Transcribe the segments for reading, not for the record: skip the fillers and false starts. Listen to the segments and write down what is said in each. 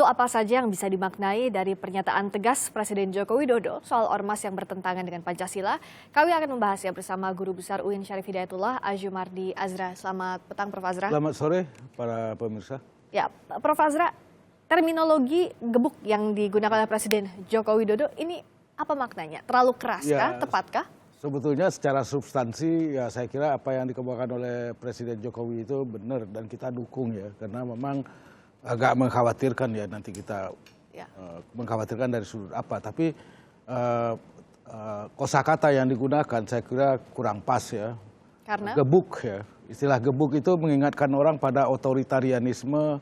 apa saja yang bisa dimaknai dari pernyataan tegas Presiden Joko Widodo soal ormas yang bertentangan dengan Pancasila? Kami akan membahasnya bersama Guru Besar UIN Syarif Hidayatullah, Azumardi Azra. Selamat petang, Prof. Azra. Selamat sore, para pemirsa. Ya, Prof. Azra, terminologi gebuk yang digunakan oleh Presiden Joko Widodo ini apa maknanya? Terlalu keras kah? Tepatkah? Sebetulnya secara substansi ya saya kira apa yang dikemukakan oleh Presiden Jokowi itu benar dan kita dukung ya, karena memang agak mengkhawatirkan ya, nanti kita mengkhawatirkan dari sudut apa, tapi kosakata yang digunakan saya kira kurang pas ya. Karena gebuk ya, istilah gebuk itu mengingatkan orang pada otoritarianisme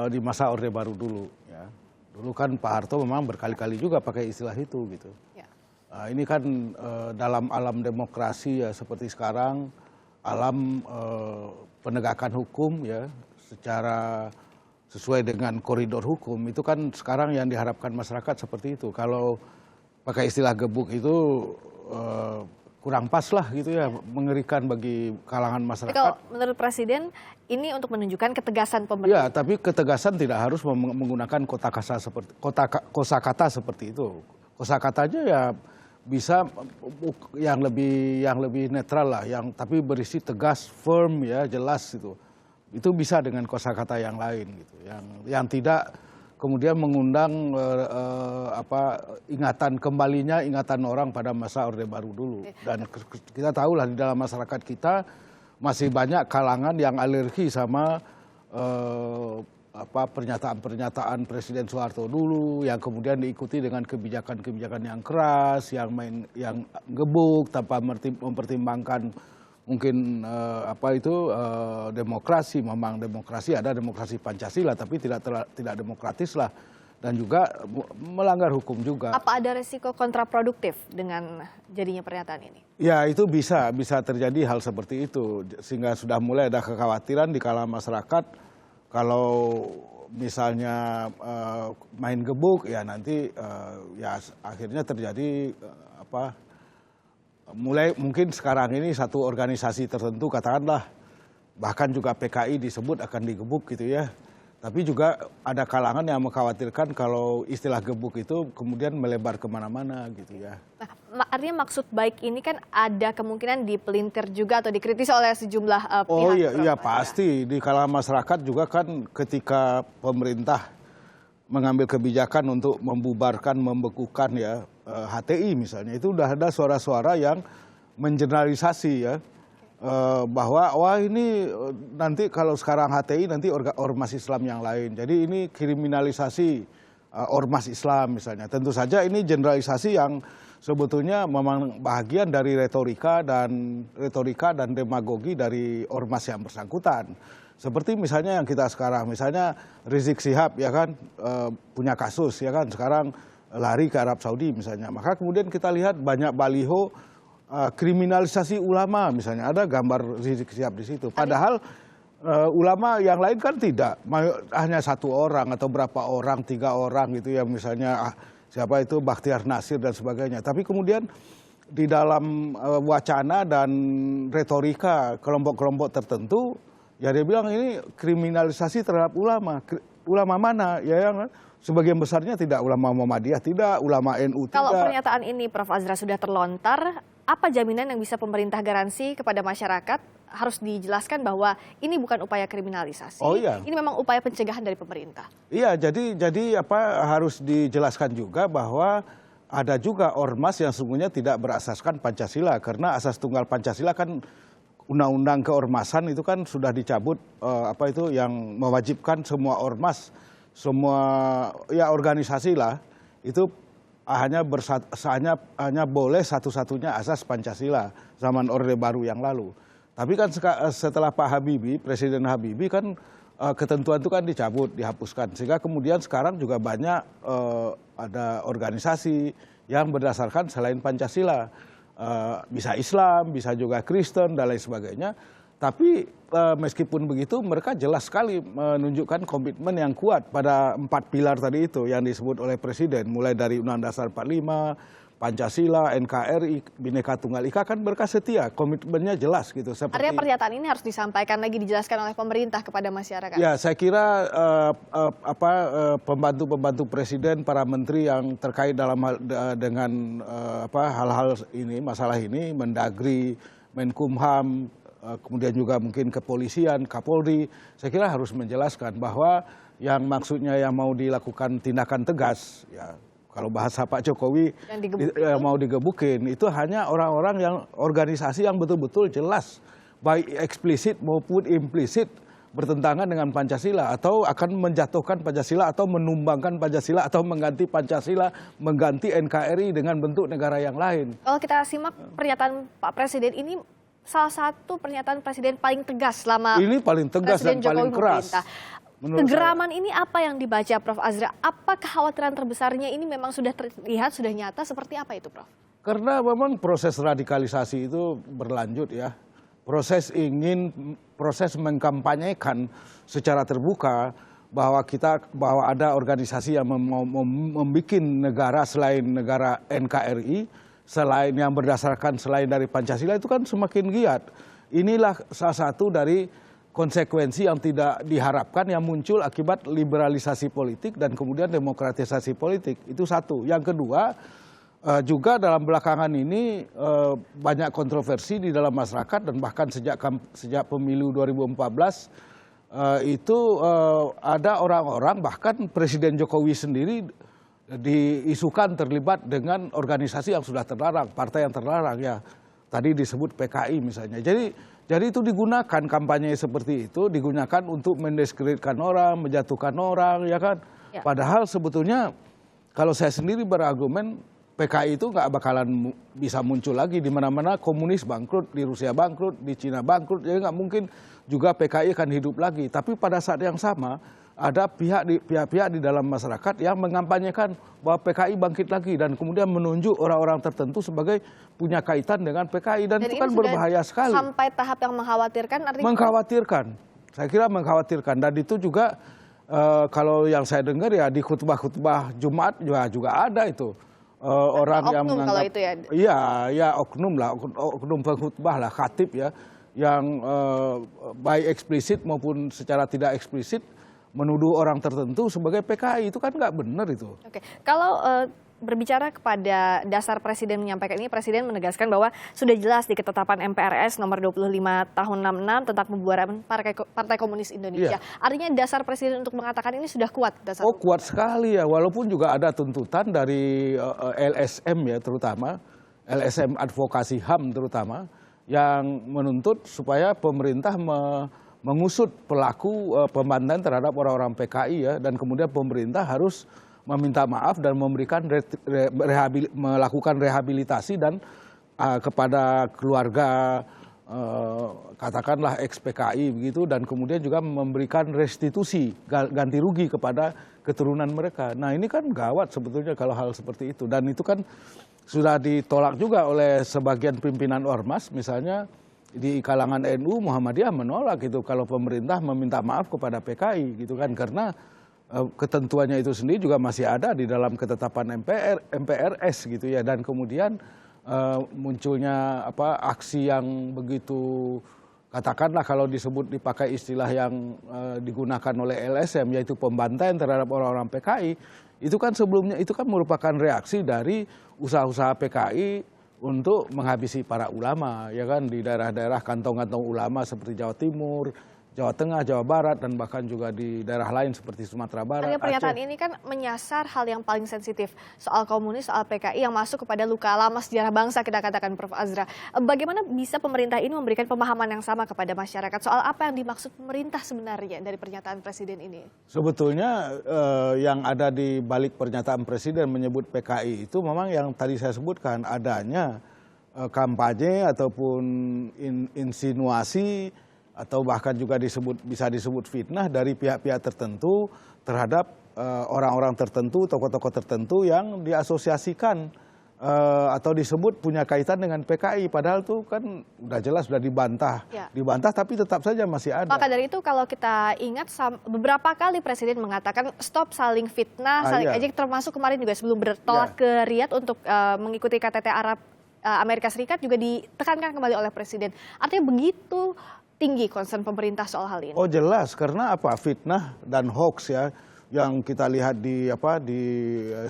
di masa Orde Baru dulu ya. Dulu kan Pak Harto memang berkali-kali juga pakai istilah itu gitu. Ya. Ini kan dalam alam demokrasi ya seperti sekarang, alam penegakan hukum ya, secara sesuai dengan koridor hukum, itu kan sekarang yang diharapkan masyarakat seperti itu. Kalau pakai istilah gebuk itu kurang pas lah gitu ya, mengerikan bagi kalangan masyarakat. Kalau menurut Presiden ini untuk menunjukkan ketegasan pemerintah. Ya, tapi ketegasan tidak harus menggunakan kosakata seperti itu. Kosakatanya ya bisa yang lebih netral lah, yang tapi berisi tegas, firm ya, jelas itu. Itu bisa dengan kosakata yang lain gitu, yang tidak kemudian mengundang ingatan orang pada masa Orde Baru dulu. Dan kita tahu lah di dalam masyarakat kita masih banyak kalangan yang alergi sama pernyataan-pernyataan Presiden Soeharto dulu, yang kemudian diikuti dengan kebijakan-kebijakan yang keras, yang gebuk tanpa mempertimbangkan mungkin demokrasi. Memang demokrasi, ada demokrasi Pancasila, tapi tidak demokratis lah, dan juga melanggar hukum juga. Apa ada resiko kontraproduktif dengan jadinya pernyataan ini? Ya, itu bisa terjadi hal seperti itu, sehingga sudah mulai ada kekhawatiran di kalangan masyarakat kalau misalnya main gebuk ya nanti ya akhirnya terjadi mulai mungkin sekarang ini satu organisasi tertentu katakanlah, bahkan juga PKI disebut akan digebuk gitu ya. Tapi juga ada kalangan yang mengkhawatirkan kalau istilah gebuk itu kemudian melebar kemana-mana gitu ya. Nah, artinya maksud baik ini kan ada kemungkinan dipelintir juga atau dikritis oleh sejumlah pihak. Oh iya pasti di kalangan masyarakat juga kan, ketika pemerintah mengambil kebijakan untuk membubarkan, membekukan ya HTI misalnya, itu udah ada suara-suara yang mengeneralisasi ya, bahwa wah ini nanti kalau sekarang HTI nanti ormas Islam yang lain. Jadi ini kriminalisasi ormas Islam misalnya. Tentu saja ini generalisasi yang sebetulnya memang bahagian dari retorika dan demagogi dari ormas yang bersangkutan. Seperti misalnya yang kita sekarang, misalnya Rizik Syihab ya kan, punya kasus ya kan, sekarang lari ke Arab Saudi misalnya. Maka kemudian kita lihat banyak baliho kriminalisasi ulama misalnya, ada gambar Rizik Syihab di situ. Padahal ulama yang lain kan tidak, hanya satu orang atau berapa orang, 3 orang gitu ya, misalnya siapa itu Bakhtiar Nasir dan sebagainya. Tapi kemudian di dalam wacana dan retorika kelompok-kelompok tertentu, ya dia bilang ini kriminalisasi terhadap ulama. Ulama mana? Ya yang sebagian besarnya tidak ulama Muhammadiyah, tidak ulama NU, tidak. Kalau pernyataan ini Prof. Azra sudah terlontar, apa jaminan yang bisa pemerintah garansi kepada masyarakat? Harus dijelaskan bahwa ini bukan upaya kriminalisasi. Oh iya. Ini memang upaya pencegahan dari pemerintah. Iya, jadi harus dijelaskan juga bahwa ada juga ormas yang sesungguhnya tidak berasaskan Pancasila, karena asas tunggal Pancasila kan, undang-undang keormasan itu kan sudah dicabut, yang mewajibkan semua ormas, semua ya organisasi lah itu hanya boleh satu-satunya asas Pancasila zaman Orde Baru yang lalu. Tapi kan setelah Pak Habibie, Presiden Habibie kan ketentuan itu kan dicabut, dihapuskan, sehingga kemudian sekarang juga banyak ada organisasi yang berdasarkan selain Pancasila, bisa Islam, bisa juga Kristen dan lain sebagainya. Tapi meskipun begitu, mereka jelas sekali menunjukkan komitmen yang kuat pada 4 pilar tadi itu yang disebut oleh Presiden, mulai dari Undang-Undang Dasar 45, Pancasila, NKRI, Bhinneka Tunggal Ika kan mereka setia, komitmennya jelas gitu. Artinya pernyataan ini harus disampaikan lagi, dijelaskan oleh pemerintah kepada masyarakat. Ya, saya kira pembantu-pembantu presiden, para menteri yang terkait dalam dengan hal-hal ini, masalah ini, Mendagri, Menkumham, kemudian juga mungkin kepolisian, Kapolri, saya kira harus menjelaskan bahwa yang maksudnya yang mau dilakukan tindakan tegas, ya kalau bahasa Pak Jokowi mau digebukin, itu hanya orang-orang yang organisasi yang betul-betul jelas, baik eksplisit maupun implisit bertentangan dengan Pancasila, atau akan menjatuhkan Pancasila, atau menumbangkan Pancasila, atau mengganti Pancasila, mengganti NKRI dengan bentuk negara yang lain. Kalau kita simak pernyataan Pak Presiden ini, salah satu pernyataan Presiden paling tegas selama ini paling tegas Presiden dan paling Jokowi keras. Kegeraman ini apa yang dibaca Prof. Azra? Apa kekhawatiran terbesarnya ini memang sudah terlihat, sudah nyata, seperti apa itu Prof? Karena memang proses radikalisasi itu berlanjut ya. Proses mengkampanyekan secara terbuka bahwa ada organisasi yang membuat negara selain negara NKRI, selain yang berdasarkan selain dari Pancasila, itu kan semakin giat. Inilah salah satu dari konsekuensi yang tidak diharapkan yang muncul akibat liberalisasi politik dan kemudian demokratisasi politik. Itu satu. Yang kedua, juga dalam belakangan ini banyak kontroversi di dalam masyarakat, dan bahkan sejak pemilu 2014 itu ada orang-orang, bahkan Presiden Jokowi sendiri diisukan terlibat dengan organisasi yang sudah terlarang, partai yang terlarang ya. Tadi disebut PKI misalnya. Jadi itu digunakan, kampanye seperti itu digunakan untuk mendiskreditkan orang, menjatuhkan orang, ya kan? Ya. Padahal sebetulnya kalau saya sendiri berargumen, PKI itu nggak bakalan bisa muncul lagi di mana-mana. Komunis bangkrut, di Rusia bangkrut, di Cina bangkrut, jadi nggak mungkin juga PKI akan hidup lagi. Tapi pada saat yang sama ada pihak-pihak di dalam masyarakat yang mengampanyekan bahwa PKI bangkit lagi dan kemudian menunjuk orang-orang tertentu sebagai punya kaitan dengan PKI, dan itu kan berbahaya sekali. Sampai tahap yang mengkhawatirkan, artinya mengkhawatirkan. Saya kira mengkhawatirkan, dan itu juga kalau yang saya dengar ya di khutbah-khutbah Jumat juga ada itu orang yang menganggap itu ya. Iya, oknum lah, oknum pengkhutbah lah, khatib ya, yang baik eksplisit maupun secara tidak eksplisit menuduh orang tertentu sebagai PKI. Itu kan nggak benar itu. Oke, kalau berbicara kepada dasar Presiden menyampaikan ini, Presiden menegaskan bahwa sudah jelas di ketetapan MPRS nomor 25 tahun 66 tentang pembubaran Partai Komunis Indonesia. Iya. Artinya dasar Presiden untuk mengatakan ini sudah kuat. Kuat sekali ya, walaupun juga ada tuntutan dari LSM ya, terutama LSM Advokasi HAM terutama, yang menuntut supaya pemerintah mengusut pelaku pembantaian terhadap orang-orang PKI ya, dan kemudian pemerintah harus meminta maaf dan memberikan melakukan rehabilitasi dan kepada keluarga katakanlah ex PKI begitu, dan kemudian juga memberikan restitusi ganti rugi kepada keturunan mereka. Nah, ini kan gawat sebetulnya kalau hal seperti itu, dan itu kan sudah ditolak juga oleh sebagian pimpinan ormas, misalnya di kalangan NU, Muhammadiyah menolak itu kalau pemerintah meminta maaf kepada PKI gitu kan, karena ketentuannya itu sendiri juga masih ada di dalam ketetapan MPRS gitu ya, dan kemudian munculnya aksi yang begitu, katakanlah kalau dipakai istilah yang digunakan oleh LSM, yaitu pembantaian terhadap orang-orang PKI, itu kan sebelumnya itu kan merupakan reaksi dari usaha-usaha PKI untuk menghabisi para ulama ya kan, di daerah-daerah kantong-kantong ulama seperti Jawa Timur, Jawa Tengah, Jawa Barat, dan bahkan juga di daerah lain seperti Sumatera Barat. Artinya pernyataan ini kan menyasar hal yang paling sensitif, soal komunis, soal PKI yang masuk kepada luka lama sejarah bangsa, kita katakan Prof. Azra. Bagaimana bisa pemerintah ini memberikan pemahaman yang sama kepada masyarakat soal apa yang dimaksud pemerintah sebenarnya dari pernyataan Presiden ini? Sebetulnya yang ada di balik pernyataan Presiden menyebut PKI itu memang yang tadi saya sebutkan, adanya kampanye ataupun insinuasi atau bahkan juga bisa disebut fitnah dari pihak-pihak tertentu terhadap orang-orang tertentu, tokoh-tokoh tertentu yang diasosiasikan atau disebut punya kaitan dengan PKI, padahal tuh kan udah jelas sudah dibantah, dibantah tapi tetap saja masih ada. Maka dari itu kalau kita ingat beberapa kali Presiden mengatakan stop saling fitnah, saling ejek, termasuk kemarin juga sebelum bertolak ke Riyadh untuk mengikuti KTT Arab Amerika Serikat juga ditekankan kembali oleh Presiden. Artinya begitu tinggi concern pemerintah soal hal ini. Oh jelas, karena apa, fitnah dan hoax ya yang kita lihat di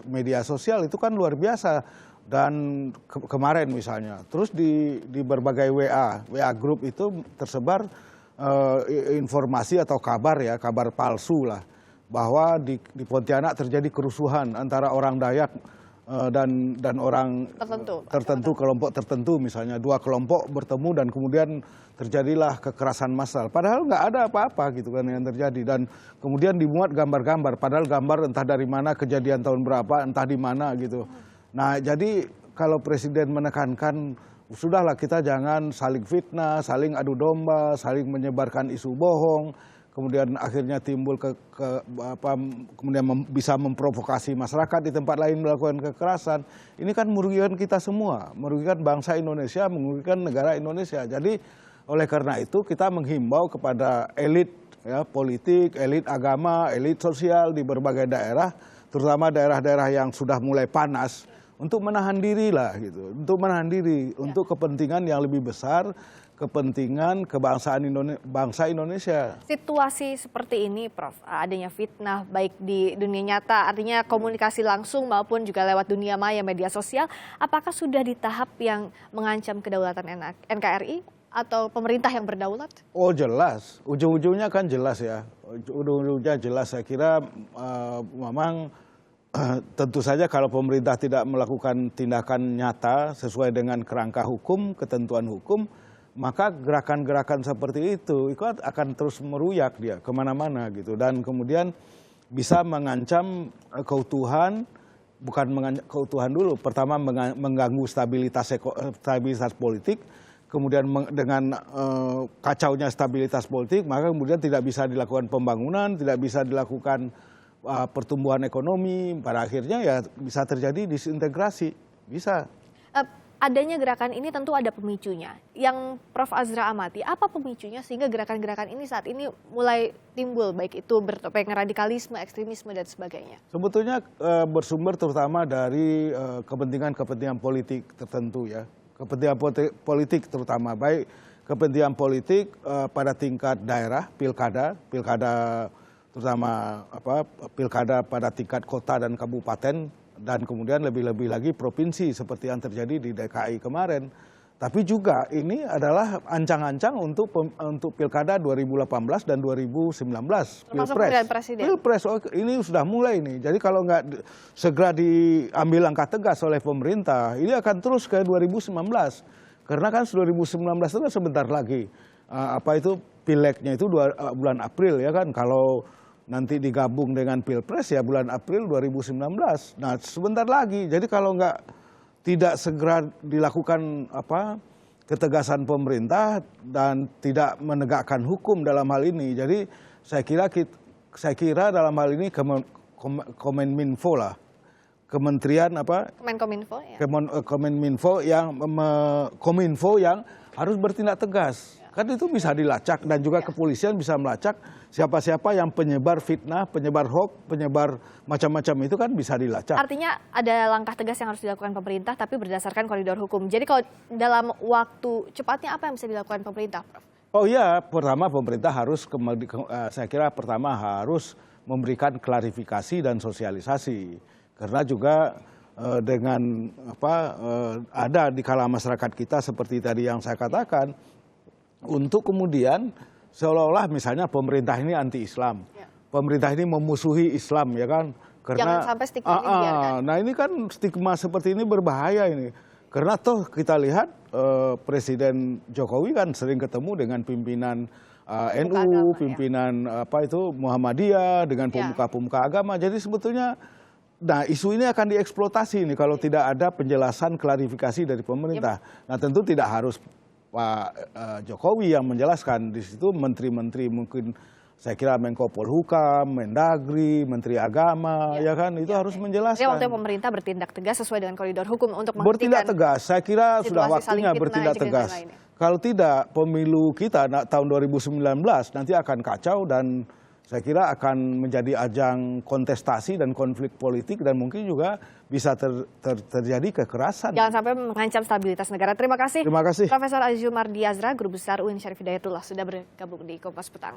media sosial itu kan luar biasa. Dan kemarin misalnya, terus di berbagai WA group itu tersebar informasi atau kabar ya, kabar palsu lah, bahwa di Pontianak terjadi kerusuhan antara orang Dayak dan orang tertentu, kelompok tertentu, misalnya 2 kelompok bertemu dan kemudian terjadilah kekerasan massal. Padahal nggak ada apa-apa gitu kan yang terjadi, dan kemudian dimuat gambar-gambar, padahal gambar entah dari mana, kejadian tahun berapa, entah di mana gitu. Nah, jadi kalau Presiden menekankan, sudahlah kita jangan saling fitnah, saling adu domba, saling menyebarkan isu bohong, kemudian akhirnya timbul kemudian bisa memprovokasi masyarakat di tempat lain melakukan kekerasan. Ini kan merugikan kita semua, merugikan bangsa Indonesia, merugikan negara Indonesia. Jadi oleh karena itu kita menghimbau kepada elit ya, politik, elit agama, elit sosial di berbagai daerah, terutama daerah-daerah yang sudah mulai panas, untuk menahan diri lah gitu, untuk menahan diri untuk kepentingan yang lebih besar, kepentingan kebangsaan bangsa Indonesia. Situasi seperti ini, Prof, adanya fitnah baik di dunia nyata, artinya komunikasi langsung maupun juga lewat dunia maya, media sosial, apakah sudah di tahap yang mengancam kedaulatan NKRI atau pemerintah yang berdaulat? Oh jelas, ujung-ujungnya kan jelas ya, ujung-ujungnya jelas. Saya kira memang tentu saja kalau pemerintah tidak melakukan tindakan nyata sesuai dengan kerangka hukum, ketentuan hukum, maka gerakan-gerakan seperti itu akan terus meruyak dia kemana-mana gitu. Dan kemudian bisa mengancam keutuhan, bukan keutuhan dulu, pertama mengganggu stabilitas politik, kemudian dengan kacaunya stabilitas politik, maka kemudian tidak bisa dilakukan pembangunan, tidak bisa dilakukan pertumbuhan ekonomi, pada akhirnya ya bisa terjadi disintegrasi, bisa. Adanya gerakan ini tentu ada pemicunya. Yang Prof Azra amati, apa pemicunya sehingga gerakan-gerakan ini saat ini mulai timbul, baik itu bertopeng radikalisme, ekstremisme, dan sebagainya? Sebetulnya bersumber terutama dari kepentingan-kepentingan politik tertentu ya. Kepentingan politik terutama, baik kepentingan politik pada tingkat daerah, pilkada terutama pilkada pada tingkat kota dan kabupaten, dan kemudian lebih-lebih lagi provinsi seperti yang terjadi di DKI kemarin. Tapi juga ini adalah ancang-ancang untuk pilkada 2018 dan 2019. Pilpres, ini sudah mulai nih. Jadi kalau nggak segera diambil langkah tegas oleh pemerintah, ini akan terus ke 2019. Karena kan 2019 itu kan sebentar lagi. Pileknya itu bulan April ya kan. Kalau nanti digabung dengan Pilpres ya bulan April 2019. Nah sebentar lagi. Jadi kalau tidak segera dilakukan ketegasan pemerintah dan tidak menegakkan hukum dalam hal ini. Jadi saya kira dalam hal ini Kominfo lah, Kementerian Kominfo yang harus bertindak tegas. Kan itu bisa dilacak, dan juga kepolisian bisa melacak siapa-siapa yang penyebar fitnah, penyebar hoax, penyebar macam-macam, itu kan bisa dilacak. Artinya ada langkah tegas yang harus dilakukan pemerintah tapi berdasarkan koridor hukum. Jadi kalau dalam waktu cepatnya apa yang bisa dilakukan pemerintah, Prof? Oh iya, pertama pemerintah harus, saya kira pertama harus memberikan klarifikasi dan sosialisasi. Karena juga dengan ada di kalangan masyarakat kita seperti tadi yang saya katakan, untuk kemudian seolah-olah misalnya pemerintah ini anti-Islam, pemerintah ini memusuhi Islam ya kan, karena jangan sampai stigma ini dibiarkan. Nah ini kan stigma seperti ini berbahaya ini, karena toh kita lihat Presiden Jokowi kan sering ketemu dengan pimpinan NU, pimpinan Muhammadiyah, dengan pemuka-pemuka agama. Jadi sebetulnya nah isu ini akan dieksploitasi nih kalau tidak ada penjelasan klarifikasi dari pemerintah. Nah tentu tidak harus Pak Jokowi yang menjelaskan, di situ menteri-menteri mungkin saya kira Menko Polhukam, Mendagri, Menteri Agama, ya kan, itu harus menjelaskan. Jadi waktu pemerintah bertindak tegas sesuai dengan koridor hukum untuk bertindak menghentikan tegas, saya kira sudah situasi saling waktunya fitnah, bertindak ejek dan tegas. lain-lainnya. Kalau tidak, pemilu kita tahun 2019 nanti akan kacau dan saya kira akan menjadi ajang kontestasi dan konflik politik dan mungkin juga bisa terjadi kekerasan. Jangan sampai mengancam stabilitas negara. Terima kasih. Terima kasih. Profesor Azumardi Azra, Guru Besar UIN Syarif Hidayatullah sudah bergabung di Kompas Petang.